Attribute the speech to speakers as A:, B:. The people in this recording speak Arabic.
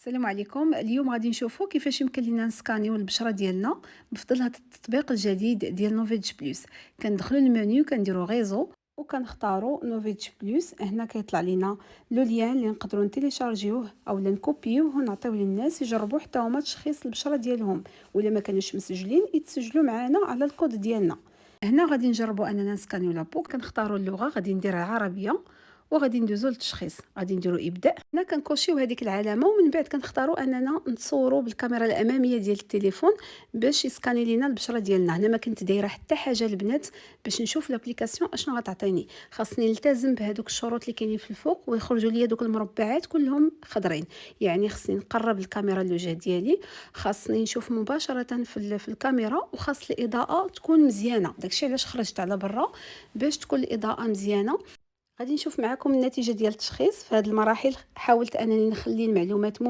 A: السلام عليكم. اليوم غادي نشوفوا كيفاش يمكن لينا نسكانيو البشره ديالنا بفضل هذا التطبيق الجديد ديال نوفيدج بلس. كندخلوا المنيو كنديروا غيزو وكنختاروا نوفيدج بلس. هنا كيطلع لنا لو لين اللي نقدروا نتيليشارجيوه او نكوبيوه ونعطيوه للناس يجربوا حتى هما تشخيص البشره ديالهم، ولا ما كانوش مسجلين يتسجلوا معنا على الكود ديالنا. هنا غادي نجربوا اننا نسكانيو لابو. كنختاروا اللغه، غادي نديرها عربيه وغادي ندوزو للتشخيص. غادي نديرو ابداء. هنا كنكوشيو هذيك العلامه ومن بعد كنختاروا اننا نتصوروا بالكاميرا الاماميه ديال التليفون باش يسكاني لينا البشره ديالنا. هنا ما كنت دايره حتى حاجه البنات باش نشوف لابليكاسيون اشنو غتعطيني. خاصني نلتزم بهذوك الشروط اللي كاينين في الفوق ويخرجوا لي دوك المربعات كلهم خضرين، يعني خاصني نقرب الكاميرا اللوجه ديالي، خاصني نشوف مباشره في الكاميرا، وخاص الاضاءه تكون مزيانه. داكشي علاش خرجت على برا باش تكون الاضاءه مزيانه. غادي نشوف معكم النتيجه ديال التشخيص. في هذه المراحل حاولت انني نخلي المعلومات